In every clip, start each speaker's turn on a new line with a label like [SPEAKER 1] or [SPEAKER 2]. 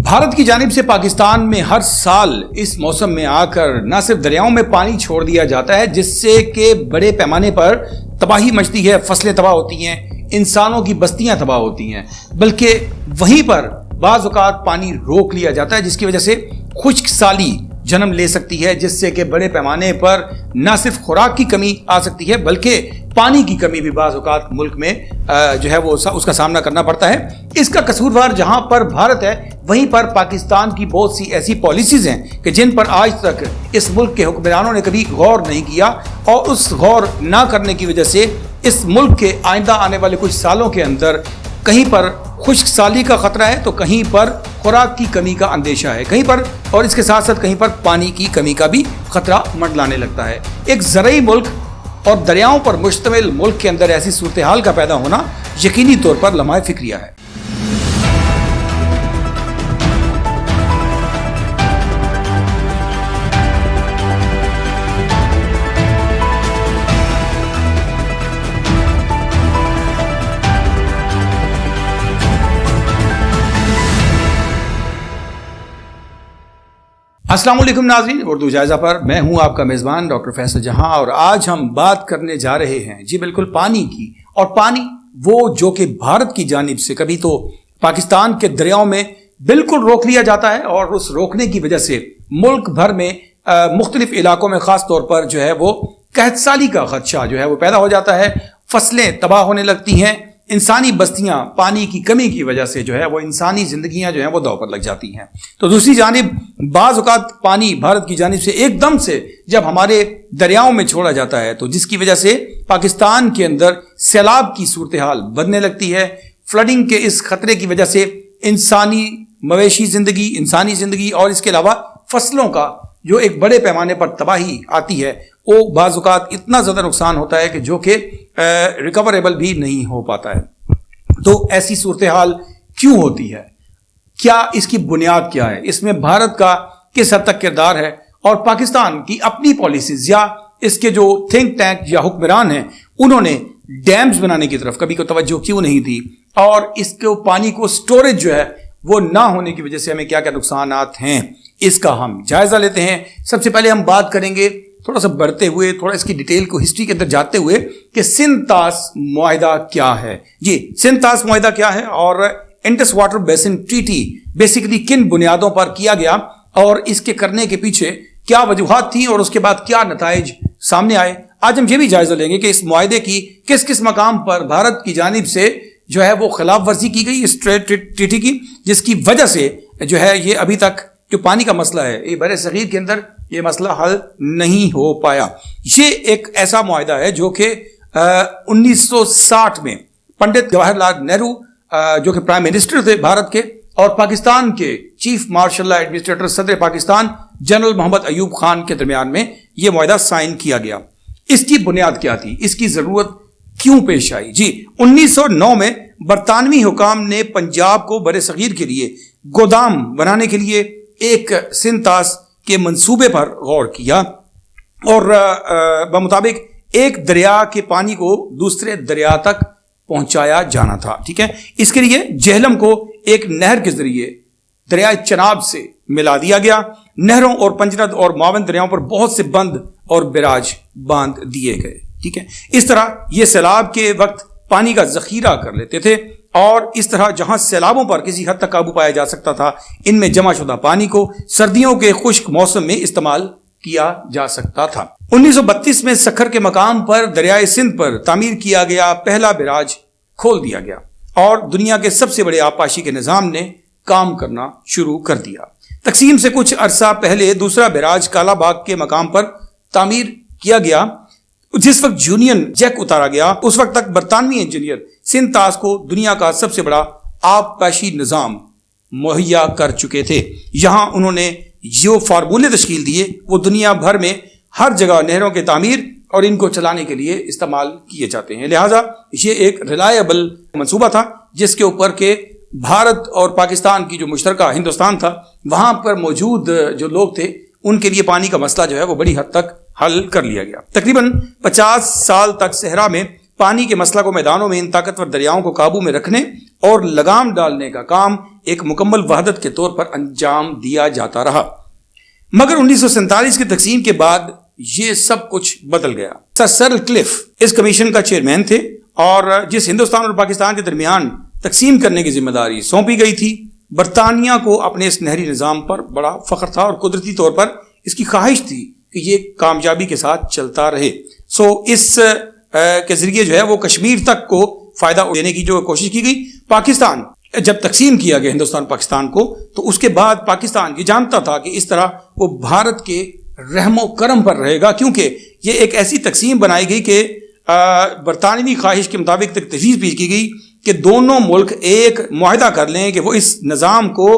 [SPEAKER 1] بھارت کی جانب سے پاکستان میں ہر سال اس موسم میں آ کر نہ صرف دریاؤں میں پانی چھوڑ دیا جاتا ہے جس سے کہ بڑے پیمانے پر تباہی مچتی ہے، فصلیں تباہ ہوتی ہیں، انسانوں کی بستیاں تباہ ہوتی ہیں، بلکہ وہیں پر بعض اوقات پانی روک لیا جاتا ہے جس کی وجہ سے خشک سالی جنم لے سکتی ہے، جس سے کہ بڑے پیمانے پر نہ صرف خوراک کی کمی آ سکتی ہے بلکہ پانی کی کمی بھی بعض اوقات ملک میں جو ہے وہ اس کا سامنا کرنا پڑتا ہے۔ اس کا قصوروار جہاں پر بھارت ہے وہیں پر پاکستان کی بہت سی ایسی پالیسیز ہیں کہ جن پر آج تک اس ملک کے حکمرانوں نے کبھی غور نہیں کیا، اور اس غور نہ کرنے کی وجہ سے اس ملک کے آئندہ آنے والے کچھ سالوں کے اندر کہیں پر خشک سالی کا خطرہ ہے تو کہیں پر خوراک کی کمی کا اندیشہ ہے، کہیں پر اور اس کے ساتھ ساتھ کہیں پر پانی کی کمی کا بھی خطرہ منڈلانے لگتا ہے۔ ایک زرعی ملک اور دریاؤں پر مشتمل ملک کے اندر ایسی صورتحال کا پیدا ہونا یقینی طور پر لمحہ فکریہ ہے۔ السلام علیکم ناظرین، اردو جائزہ پر میں ہوں آپ کا میزبان ڈاکٹر فیصل جہاں، اور آج ہم بات کرنے جا رہے ہیں جی بالکل پانی کی، اور پانی وہ جو کہ بھارت کی جانب سے کبھی تو پاکستان کے دریاؤں میں بالکل روک لیا جاتا ہے، اور اس روکنے کی وجہ سے ملک بھر میں مختلف علاقوں میں خاص طور پر جو ہے وہ قحط سالی کا خدشہ جو ہے وہ پیدا ہو جاتا ہے، فصلیں تباہ ہونے لگتی ہیں، انسانی بستیاں پانی کی کمی کی وجہ سے جو ہے وہ انسانی زندگیاں جو ہیں وہ داؤ پر لگ جاتی ہیں۔ تو دوسری جانب بعض اوقات پانی بھارت کی جانب سے ایک دم سے جب ہمارے دریاؤں میں چھوڑا جاتا ہے تو جس کی وجہ سے پاکستان کے اندر سیلاب کی صورتحال بڑھنے لگتی ہے، فلڈنگ کے اس خطرے کی وجہ سے انسانی مویشی زندگی، انسانی زندگی اور اس کے علاوہ فصلوں کا جو ایک بڑے پیمانے پر تباہی آتی ہے، وہ بعض اوقات اتنا زیادہ نقصان ہوتا ہے کہ جو کہ ریکوریبل بھی نہیں ہو پاتا ہے۔ تو ایسی صورتحال کیوں ہوتی ہے؟ کیا اس کی بنیاد کیا ہے؟ اس میں بھارت کا کس حد تک کردار ہے، اور پاکستان کی اپنی پالیسیز یا اس کے جو تھنک ٹینک یا حکمران ہیں انہوں نے ڈیمز بنانے کی طرف کبھی کو توجہ کیوں نہیں دی، اور اس کو پانی کو سٹوریج جو ہے وہ نہ ہونے کی وجہ سے ہمیں کیا کیا نقصانات ہیں، اس کا ہم جائزہ لیتے ہیں۔ سب سے پہلے ہم بات کریں گے تھوڑا سا بڑھتے ہوئے، تھوڑا اس کی ڈیٹیل کو ہسٹری کے اندر جاتے ہوئے کہ سندھ طاس معاہدہ کیا ہے۔ جی سندھ طاس معاہدہ کیا ہے، اور انڈس واٹر بیسن ٹریٹی بیسیکلی کن بنیادوں پر کیا گیا، اور اس کے کرنے کے پیچھے کیا وجوہات تھیں، اور اس کے بعد کیا نتائج سامنے آئے۔ آج ہم یہ بھی جائزہ لیں گے کہ اس معاہدے کی کس کس مقام پر بھارت کی جانب سے جو ہے وہ خلاف ورزی کی گئی اس ٹریٹی کی، جس کی وجہ سے جو ہے یہ ابھی تک جو پانی کا مسئلہ ہے یہ بر صغیر کے اندر یہ مسئلہ حل نہیں ہو پایا۔ یہ ایک ایسا معاہدہ ہے جو کہ 1960 میں پنڈت جواہر لال نہرو جو کہ پرائم منسٹر تھے بھارت کے، اور پاکستان کے چیف مارشل لا ایڈمنسٹریٹر صدر پاکستان جنرل محمد ایوب خان کے درمیان میں یہ معاہدہ سائن کیا گیا۔ اس کی بنیاد کیا تھی، اس کی ضرورت کیوں پیش آئی؟ جی 1909 میں برطانوی حکام نے پنجاب کو بر صغیر کے لیے گودام بنانے کے لیے ایک سندھ طاس کے منصوبے پر غور کیا، اور بمطابق ایک دریا کے پانی کو دوسرے دریا تک پہنچایا جانا تھا، ٹھیک ہے۔ اس کے لیے جہلم کو ایک نہر کے ذریعے دریائے چناب سے ملا دیا گیا۔ نہروں اور پنجرد اور معاون دریاؤں پر بہت سے بند اور براج باندھ دیے گئے، ٹھیک ہے۔ اس طرح یہ سیلاب کے وقت پانی کا ذخیرہ کر لیتے تھے، اور اس طرح جہاں سیلابوں پر کسی حد تک قابو پایا جا سکتا تھا ان میں جمع شدہ پانی کو سردیوں کے خشک موسم میں استعمال کیا جا سکتا تھا۔ 1932 میں سکھر کے مقام پر دریائے سندھ پر تعمیر کیا گیا پہلا براج کھول دیا گیا، اور دنیا کے سب سے بڑے آبپاشی کے نظام نے کام کرنا شروع کر دیا۔ تقسیم سے کچھ عرصہ پہلے دوسرا براج کالا باغ کے مقام پر تعمیر کیا گیا۔ جس وقت یونین جیک اتارا گیا اس وقت تک برطانوی انجینئر سندھ طاس کو دنیا کا سب سے بڑا آبپاشی نظام مہیا کر چکے تھے۔ یہاں انہوں نے جو فارمولے تشکیل دیے وہ دنیا بھر میں ہر جگہ نہروں کے تعمیر اور ان کو چلانے کے لیے استعمال کیے جاتے ہیں، لہٰذا یہ ایک ریلائبل منصوبہ تھا جس کے اوپر کہ بھارت اور پاکستان کی جو مشترکہ ہندوستان تھا وہاں پر موجود جو لوگ تھے ان کے لیے پانی کا مسئلہ جو ہے وہ بڑی حد تک حل کر لیا گیا۔ تقریباً 50 سال تک صحرا میں پانی کے مسئلہ کو میدانوں میں ان طاقتور دریاؤں کو قابو میں رکھنے اور لگام ڈالنے کا کام ایک مکمل وحدت کے طور پر انجام دیا جاتا رہا. مگر 1947 کی تقسیم کے بعد یہ سب کچھ بدل گیا. سر سرل کلف اس کمیشن کا چیئرمین تھے اور جس ہندوستان اور پاکستان کے درمیان تقسیم کرنے کی ذمہ داری سونپی گئی تھی، برطانیہ کو اپنے اس نہری نظام پر بڑا فخر تھا اور قدرتی طور پر اس کی خواہش تھی کہ یہ کامیابی کے ساتھ چلتا رہے. اس کے ذریعے جو ہے وہ کشمیر تک کو فائدہ دینے کی جو کوشش کی گئی. پاکستان جب تقسیم کیا گیا ہندوستان پاکستان کو، تو اس کے بعد پاکستان یہ جانتا تھا کہ اس طرح وہ بھارت کے رحم و کرم پر رہے گا، کیونکہ یہ ایک ایسی تقسیم بنائی گئی کہ برطانوی خواہش کے مطابق تجویز پیش کی گئی کہ دونوں ملک ایک معاہدہ کر لیں کہ وہ اس نظام کو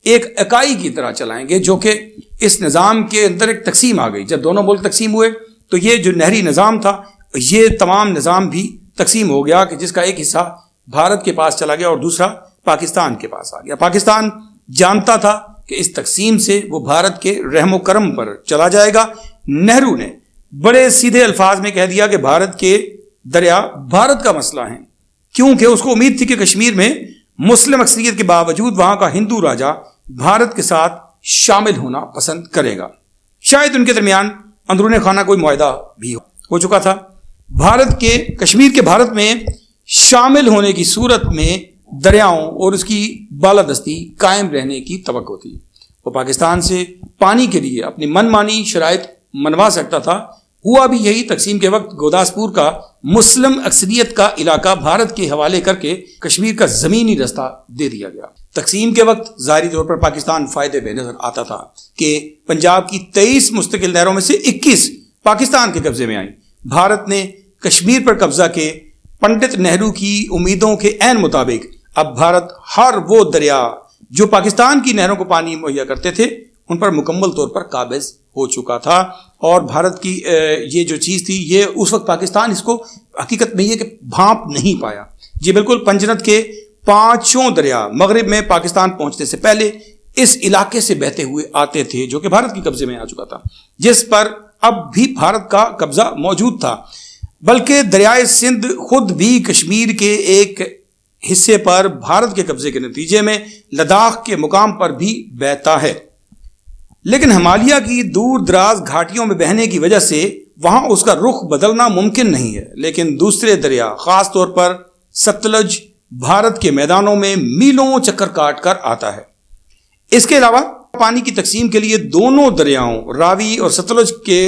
[SPEAKER 1] ایک اکائی کی طرح چلائیں گے، جو کہ اس نظام کے اندر ایک تقسیم آ گئی. جب دونوں ملک تقسیم ہوئے تو یہ جو نہری نظام تھا، یہ تمام نظام بھی تقسیم ہو گیا کہ جس کا ایک حصہ بھارت کے پاس چلا گیا اور دوسرا پاکستان کے پاس آ گیا. پاکستان جانتا تھا کہ اس تقسیم سے وہ بھارت کے رحم و کرم پر چلا جائے گا. نہرو نے بڑے سیدھے الفاظ میں کہہ دیا کہ بھارت کے دریا بھارت کا مسئلہ ہیں، کیونکہ اس کو امید تھی کہ کشمیر میں مسلم اکثریت کے باوجود وہاں کا ہندو راجا بھارت کے ساتھ شامل ہونا پسند کرے گا. شاید ان کے درمیان اندرون خانہ کوئی معاہدہ بھی ہو چکا تھا. کشمیر کے بھارت میں شامل ہونے کی صورت میں دریاؤں اور اس کی بالادستی قائم رہنے کی توقع تھی. وہ پاکستان سے پانی کے لیے اپنی من مانی شرائط منوا سکتا تھا. ہوا بھی یہی. تقسیم کے وقت گوداسپور کا مسلم اکثریت کا علاقہ بھارت کے حوالے کر کے کشمیر کا زمینی رستہ دے دیا گیا. تقسیم کے وقت ظاہری طور پر پاکستان فائدے میں نظر آتا تھا کہ پنجاب کی 23 مستقل نہروں میں سے 21 پاکستان کے قبضے میں آئیں. بھارت نے کشمیر پر قبضہ کے پنڈت نہرو کی امیدوں کے عین مطابق اب بھارت ہر وہ دریا جو پاکستان کی نہروں کو پانی مہیا کرتے تھے ان پر مکمل طور پر قابض ہو چکا تھا. اور بھارت کی یہ جو چیز تھی، یہ اس وقت پاکستان اس کو حقیقت میں یہ کہ بھانپ نہیں پایا. جی بالکل، پنجنت کے 5 دریا مغرب میں پاکستان پہنچنے سے پہلے اس علاقے سے بہتے ہوئے آتے تھے جو کہ بھارت کی قبضے میں آ چکا تھا، جس پر اب بھی بھارت کا قبضہ موجود تھا. بلکہ دریائے سندھ خود بھی کشمیر کے ایک حصے پر بھارت کے قبضے کے نتیجے میں لداخ کے مقام پر بھی بہتا ہے. لیکن ہمالیہ کی دور دراز گھاٹیوں میں بہنے کی وجہ سے وہاں اس کا رخ بدلنا ممکن نہیں ہے. لیکن دوسرے دریا، خاص طور پر ستلج، بھارت کے میدانوں میں میلوں چکر کاٹ کر آتا ہے. اس کے علاوہ پانی کی تقسیم کے لیے دونوں دریاؤں راوی اور ستلج کے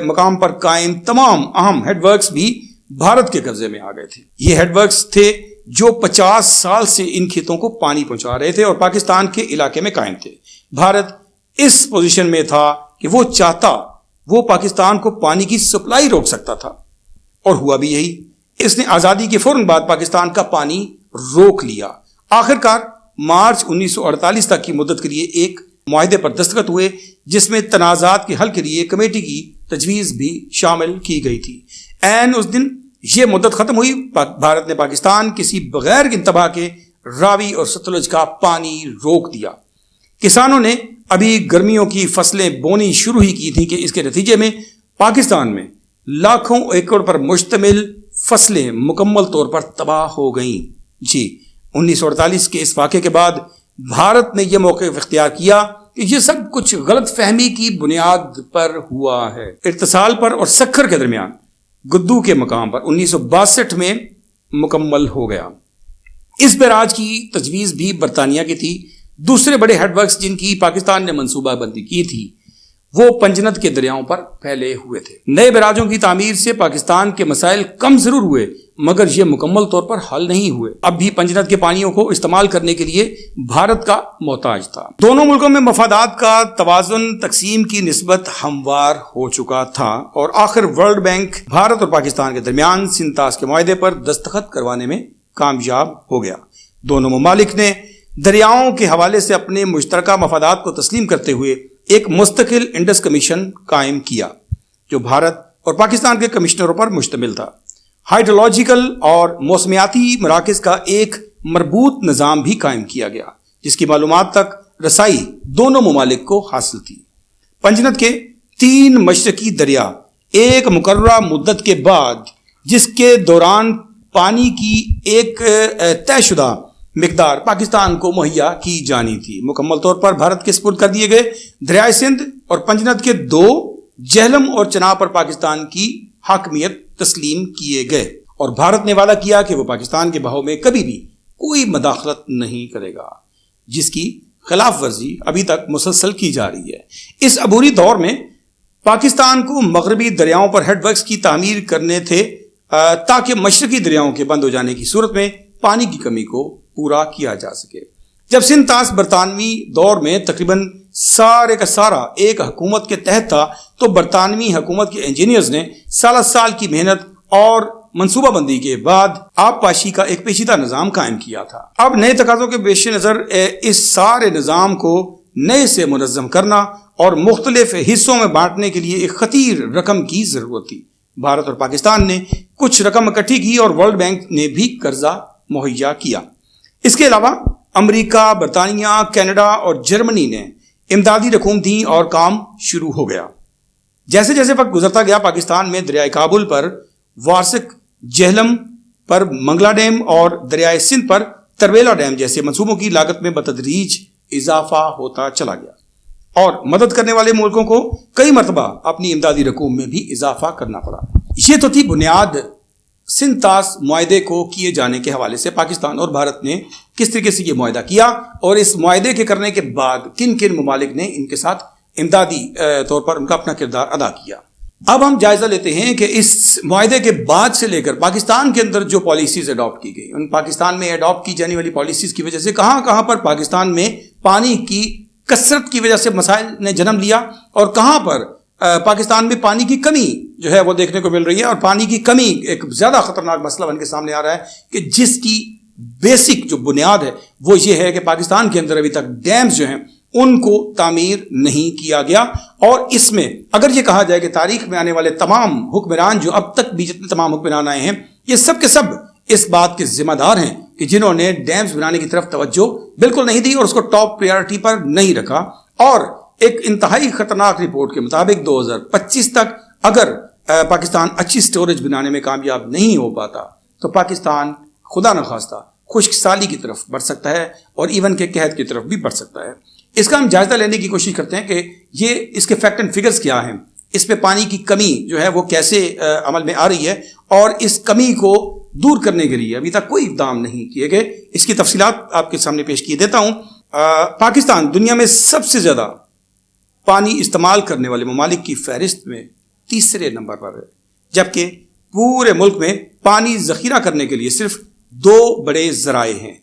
[SPEAKER 1] مقام پر قائم تمام اہم ہیڈ ورکس بھی بھارت کے قبضے میں آ گئے تھے. یہ ہیڈ ورکس تھے جو 50 سال سے ان کھیتوں کو پانی پہنچا رہے تھے اور پاکستان کے علاقے میں قائم تھے. بھارت اس پوزیشن میں تھا کہ وہ چاہتا وہ پاکستان کو پانی کی سپلائی روک سکتا تھا، اور ہوا بھی یہی. اس نے آزادی کے فوراً بعد پاکستان کا پانی روک لیا. آخرکار مارچ 1948 تک کی مدت کے لیے ایک معاہدے پر دستخط ہوئے جس میں تنازعات کے حل کے لیے کمیٹی کی تجویز بھی شامل کی گئی تھی. عین اس دن یہ مدت ختم ہوئی، بھارت نے پاکستان کسی بغیر انتباہ کے راوی اور ستلج کا پانی روک دیا. کسانوں نے ابھی گرمیوں کی فصلیں بونی شروع ہی کی تھیں کہ اس کے نتیجے میں پاکستان میں لاکھوں ایکڑ پر مشتمل فصلیں مکمل طور پر تباہ ہو گئیں. جی 1948 کے اس واقعے کے بعد بھارت نے یہ موقف اختیار کیا کہ یہ سب کچھ غلط فہمی کی بنیاد پر ہوا ہے. ارتسال پر اور سکھر کے درمیان گدو کے مقام پر 1962 میں مکمل ہو گیا. اس بیراج کی تجویز بھی برطانیہ کی تھی. دوسرے بڑے ہیڈ ورکس جن کی پاکستان نے منصوبہ بندی کی تھی وہ پنجنت کے دریاؤں پر پھیلے ہوئے تھے. نئے بیراجوں کی تعمیر سے پاکستان کے مسائل کم ضرور ہوئے مگر یہ مکمل طور پر حل نہیں ہوئے. اب بھی پنجنت کے پانیوں کو استعمال کرنے کے لیے بھارت کا محتاج تھا. دونوں ملکوں میں مفادات کا توازن تقسیم کی نسبت ہموار ہو چکا تھا اور آخر ورلڈ بینک بھارت اور پاکستان کے درمیان سنتاس کے معاہدے پر دستخط کروانے میں کامیاب ہو گیا. دونوں ممالک نے دریاؤں کے حوالے سے اپنے مشترکہ مفادات کو تسلیم کرتے ہوئے ایک مستقل انڈس کمیشن قائم کیا جو بھارت اور پاکستان کے کمشنروں پر مشتمل تھا. ہائیڈرولوجیکل اور موسمیاتی مراکز کا ایک مربوط نظام بھی قائم کیا گیا جس کی معلومات تک رسائی دونوں ممالک کو حاصل تھی. پنجنت کے 3 مشرقی دریا ایک مقررہ مدت کے بعد جس کے دوران پانی کی ایک طے شدہ مقدار پاکستان کو مہیا کی جانی تھی، مکمل طور پر بھارت کے سپرد کر دیے گئے۔ دریائے سندھ اور پنجند کے 2 جہلم اور چناب پر پاکستان کی حاکمیت تسلیم کیے گئے، اور بھارت نے وعدہ کیا کہ وہ پاکستان کے بہاؤ میں کبھی بھی کوئی مداخلت نہیں کرے گا، جس کی خلاف ورزی ابھی تک مسلسل کی جا رہی ہے۔ اس عبوری دور میں پاکستان کو مغربی دریاؤں پر ہیڈ ورکس کی تعمیر کرنے تھے تاکہ مشرقی دریاؤں کے بند ہو جانے کی صورت میں پانی کی کمی کو پورا کیا جا سکے۔ جب سندھ طاس برطانوی دور میں تقریباً سارے کا سارا ایک حکومت کے تحت تھا، تو برطانوی حکومت کے انجینئرز نے سال کی محنت اور منصوبہ بندی کے بعد آب پاشی کا ایک پیچیدہ نظام قائم کیا تھا۔ اب نئے تقاضوں کے پیش نظر اس سارے نظام کو نئے سے منظم کرنا اور مختلف حصوں میں بانٹنے کے لیے ایک خطیر رقم کی ضرورت تھی۔ بھارت اور پاکستان نے کچھ رقم اکٹھی کی اور ورلڈ بینک نے بھی قرضہ مہیا کیا۔ اس کے علاوہ امریکہ، برطانیہ، کینیڈا اور جرمنی نے امدادی رقوم دیں اور کام شروع ہو گیا۔ جیسے جیسے وقت گزرتا گیا، پاکستان میں دریائے کابل پر وارسک، جہلم پر منگلا ڈیم اور دریائے سندھ پر ترویلا ڈیم جیسے منصوبوں کی لاگت میں بتدریج اضافہ ہوتا چلا گیا، اور مدد کرنے والے ملکوں کو کئی مرتبہ اپنی امدادی رقوم میں بھی اضافہ کرنا پڑا۔ یہ تو تھی بنیاد سندھ طاس معاہدے کو کیے جانے کے حوالے سے پاکستان اور بھارت نے کس طریقے سے یہ معاہدہ کیا، اور اس معاہدے کے کرنے کے بعد کن کن ممالک نے ان کے ساتھ امدادی طور پر ان کا اپنا کردار ادا کیا۔ اب ہم جائزہ لیتے ہیں کہ اس معاہدے کے بعد سے لے کر پاکستان کے اندر جو پالیسیز اڈاپٹ کی گئی، ان پاکستان میں اڈاپٹ کی جانے والی پالیسیز کی وجہ سے کہاں کہاں پر پاکستان میں پانی کی کثرت کی وجہ سے مسائل نے جنم لیا، اور کہاں پر پاکستان میں پانی کی کمی جو ہے وہ دیکھنے کو مل رہی ہے۔ اور پانی کی کمی ایک زیادہ خطرناک مسئلہ بن کے سامنے آ رہا ہے کہ جس کی بیسک جو بنیاد ہے وہ یہ ہے کہ پاکستان کے اندر ابھی تک ڈیمز جو ہیں ان کو تعمیر نہیں کیا گیا۔ اور اس میں اگر یہ کہا جائے کہ تاریخ میں آنے والے تمام حکمران جو اب تک بھی جتنے تمام حکمران آئے ہیں، یہ سب کے سب اس بات کے ذمہ دار ہیں کہ جنہوں نے ڈیمز بنانے کی طرف توجہ بالکل نہیں دی اور اس کو ٹاپ پریارٹی پر نہیں رکھا۔ اور ایک انتہائی خطرناک رپورٹ کے مطابق 2025 تک اگر پاکستان اچھی سٹوریج بنانے میں کامیاب نہیں ہو پاتا تو پاکستان خدا نخواستہ خشک سالی کی طرف بڑھ سکتا ہے، اور ایون کے قحط کی طرف بھی بڑھ سکتا ہے۔ اس کا ہم جائزہ لینے کی کوشش کرتے ہیں کہ یہ اس کے فیکٹ اینڈ فگرز کیا ہیں، اس پہ پانی کی کمی جو ہے وہ کیسے عمل میں آ رہی ہے، اور اس کمی کو دور کرنے کے لیے ابھی تک کوئی اقدام نہیں کیے گئے۔ اس کی تفصیلات آپ کے سامنے پیش کیے دیتا ہوں۔ پاکستان دنیا میں سب سے زیادہ پانی استعمال کرنے والے ممالک کی فہرست میں 3 نمبر پر ہے، جبکہ پورے ملک میں پانی ذخیرہ کرنے کے لیے صرف 2 بڑے ذرائع ہیں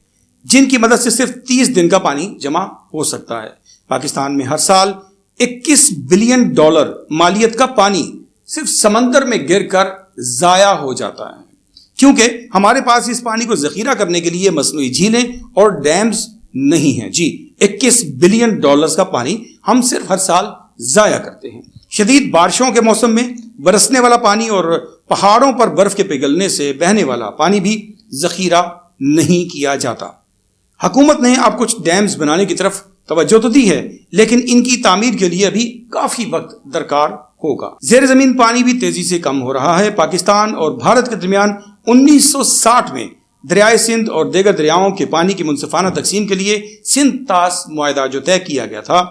[SPEAKER 1] جن کی مدد سے صرف 30 دن کا پانی جمع ہو سکتا ہے۔ پاکستان میں ہر سال $21 بلین مالیت کا پانی صرف سمندر میں گر کر ضائع ہو جاتا ہے، کیونکہ ہمارے پاس اس پانی کو ذخیرہ کرنے کے لیے مصنوعی جھیلیں اور ڈیمز نہیں ہیں۔ جی، $21 بلین کا پانی ہم صرف ہر سال ضائع کرتے ہیں۔ شدید بارشوں کے موسم میں برسنے والا پانی اور پہاڑوں پر برف کے پگھلنے سے بہنے والا پانی بھی ذخیرہ نہیں کیا جاتا۔ حکومت نے اب کچھ ڈیمز بنانے کی طرف توجہ تو دی ہے، لیکن ان کی تعمیر کے لیے ابھی کافی وقت درکار ہوگا۔ زیر زمین پانی بھی تیزی سے کم ہو رہا ہے۔ پاکستان اور بھارت کے درمیان 1960 میں دریائے سندھ اور دیگر دریاؤں کے پانی کی منصفانہ تقسیم کے لیے سندھ طاس معاہدہ جو طے کیا گیا تھا،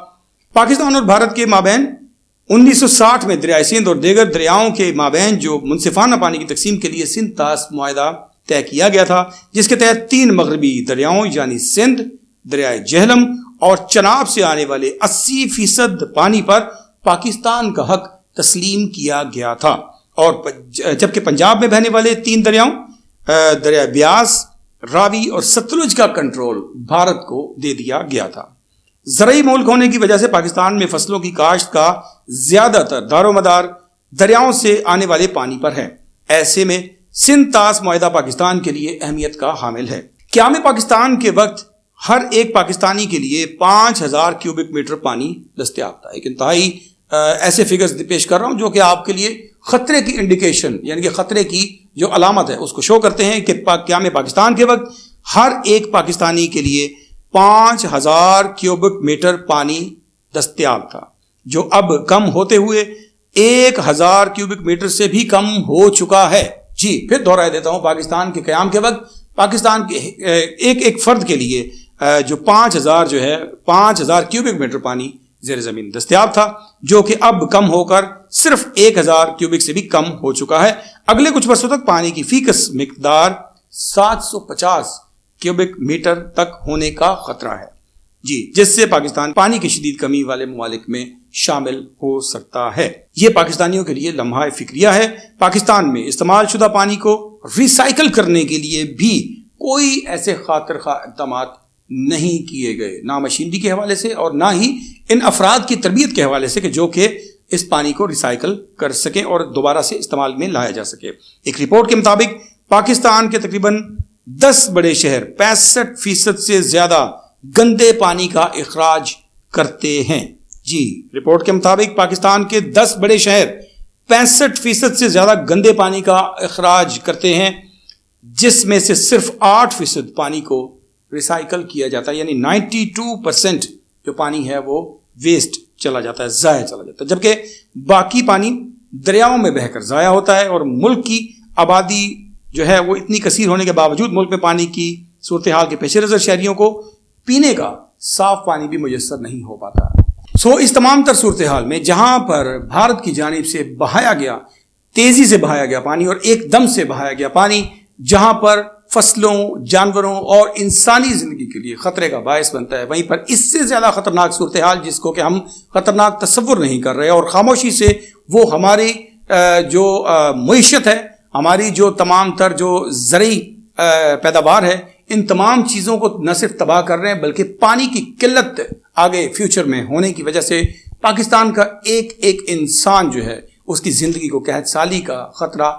[SPEAKER 1] پاکستان اور بھارت کے مابین 1960 میں دریائے سندھ اور دیگر دریاؤں کے مابین جو منصفانہ پانی کی تقسیم کے لیے سندھ طاس معاہدہ طے کیا گیا تھا، جس کے تحت 3 مغربی دریاؤں یعنی سندھ، دریائے جہلم اور چناب سے آنے والے 80% پانی پر پاکستان کا حق تسلیم کیا گیا تھا، اور جبکہ پنجاب میں بہنے والے 3 دریاؤں دریائے بیاس، راوی اور ستلج کا کنٹرول بھارت کو دے دیا گیا تھا۔ زرعی ملک ہونے کی وجہ سے پاکستان میں فصلوں کی کاشت کا زیادہ تر دار و مدار دریاؤں سے آنے والے پانی پر ہے۔ ایسے میں سندھ طاس معاہدہ پاکستان کے لیے اہمیت کا حامل ہے۔ قیام پاکستان کے وقت ہر ایک پاکستانی کے لیے 5000 کیوبک میٹر پانی دستیاب تھا۔ ایک انتہائی ایسے فگرز پیش کر رہا ہوں جو کہ آپ کے لیے خطرے کی انڈیکیشن یعنی کہ خطرے کی جو علامت ہے اس کو شو کرتے ہیں کہ قیام پاکستان کے وقت ہر ایک پاکستانی کے لیے 5000 کیوبک میٹر پانی دستیاب تھا، جو اب کم ہوتے ہوئے 1000 کیوبک میٹر سے بھی کم ہو چکا ہے۔ جی پھر دوہرا دیتا ہوں، پاکستان کے قیام کے وقت پاکستان کے ایک فرد کے لیے جو 5,000 کیوبک میٹر پانی زیر زمین دستیاب تھا، جو کہ اب کم ہو کر صرف 1,000 کیوبک سے بھی کم ہو چکا ہے۔ اگلے کچھ برسوں تک پانی کی فیکس مقدار 750 کیوبک میٹر تک ہونے کا خطرہ ہے، جی، جس سے پاکستان پانی کی شدید کمی والے ممالک میں شامل ہو سکتا ہے۔ یہ پاکستانیوں کے لیے لمحہ فکریہ ہے۔ پاکستان میں استعمال شدہ پانی کو ریسائیکل کرنے کے لیے بھی کوئی ایسے خاطر خواہ اقدامات نہیں کیے گئے، نہ مشینری کے حوالے سے اور نہ ہی ان افراد کی تربیت کے حوالے سے کہ جو کہ اس پانی کو ریسائیکل کر سکیں اور دوبارہ سے استعمال میں لایا جا سکے۔ ایک رپورٹ کے مطابق پاکستان کے تقریباً 10 بڑے شہر 65% سے زیادہ گندے پانی کا اخراج کرتے ہیں، جی، رپورٹ کے مطابق پاکستان کے 10 بڑے شہر 65% سے زیادہ گندے پانی کا اخراج کرتے ہیں، جس میں سے صرف 8% پانی کو ریسائیکل کیا جاتا ہے، یعنی 92% جو پانی ہے وہ ویسٹ چلا جاتا ہے، ضائع چلا جاتا ہے، جبکہ باقی پانی دریاؤں میں بہہ کر ضائع ہوتا ہے۔ اور ملک کی آبادی جو ہے وہ اتنی کثیر ہونے کے باوجود ملک میں پانی کی صورتحال کے پیش نظر شہریوں کو پینے کا صاف پانی بھی میسر نہیں ہو پاتا۔ اس تمام تر صورتحال میں جہاں پر بھارت کی جانب سے بہایا گیا، تیزی سے بہایا گیا پانی اور ایک دم سے بہایا گیا پانی، جہاں پر فصلوں، جانوروں اور انسانی زندگی کے لیے خطرے کا باعث بنتا ہے، وہیں پر اس سے زیادہ خطرناک صورتحال جس کو کہ ہم خطرناک تصور نہیں کر رہے اور خاموشی سے وہ ہماری جو معیشت ہے، ہماری جو تمام تر جو زرعی پیداوار ہے، ان تمام چیزوں کو نہ صرف تباہ کر رہے ہیں بلکہ پانی کی قلت آگے فیوچر میں ہونے کی وجہ سے پاکستان کا ایک انسان جو ہے اس کی زندگی کو قحط سالی کا خطرہ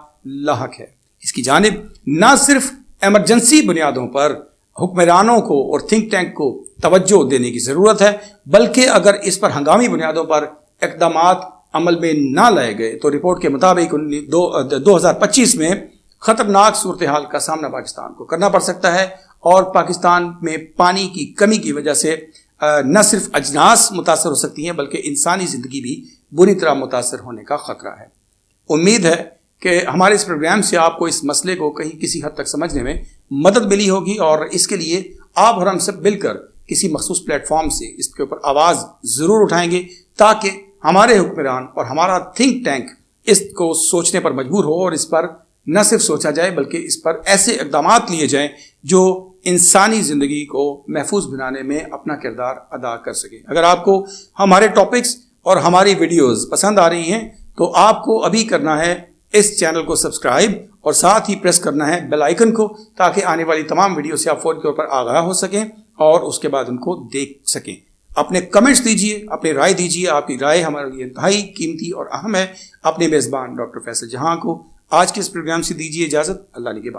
[SPEAKER 1] لاحق ہے۔ اس کی جانب نہ صرف ایمرجنسی بنیادوں پر حکمرانوں کو اور تھنک ٹینک کو توجہ دینے کی ضرورت ہے، بلکہ اگر اس پر ہنگامی بنیادوں پر اقدامات عمل میں نہ لائے گئے تو رپورٹ کے مطابق 2025 میں خطرناک صورتحال کا سامنا پاکستان کو کرنا پڑ سکتا ہے، اور پاکستان میں پانی کی کمی کی وجہ سے نہ صرف اجناس متاثر ہو سکتی ہیں بلکہ انسانی زندگی بھی بری طرح متاثر ہونے کا خطرہ ہے۔ امید ہے کہ ہمارے اس پروگرام سے آپ کو اس مسئلے کو کہیں کسی حد تک سمجھنے میں مدد ملی ہوگی، اور اس کے لیے آپ اور ہم سب مل کر کسی مخصوص پلیٹ فارم سے اس کے اوپر آواز ضرور اٹھائیں گے تاکہ ہمارے حکمران اور ہمارا تھنک ٹینک اس کو سوچنے پر مجبور ہو اور اس پر نہ صرف سوچا جائے بلکہ اس پر ایسے اقدامات لیے جائیں جو انسانی زندگی کو محفوظ بنانے میں اپنا کردار ادا کر سکیں۔ اگر آپ کو ہمارے ٹاپکس اور ہماری ویڈیوز پسند آ رہی ہیں تو آپ کو ابھی کرنا ہے اس چینل کو سبسکرائب اور ساتھ ہی پریس کرنا ہے بیل آئیکن کو، تاکہ آنے والی تمام ویڈیو سے آپ فوری طور پر آگاہ ہو سکیں اور اس کے بعد ان کو دیکھ سکیں۔ اپنے کمنٹس دیجئے، اپنی رائے دیجئے، آپ کی رائے ہمارے لیے انتہائی قیمتی اور اہم ہے۔ اپنے میزبان ڈاکٹر فیصل جہاں کو آج کے اس پروگرام سے دیجیے اجازت۔ اللہ نگہبان۔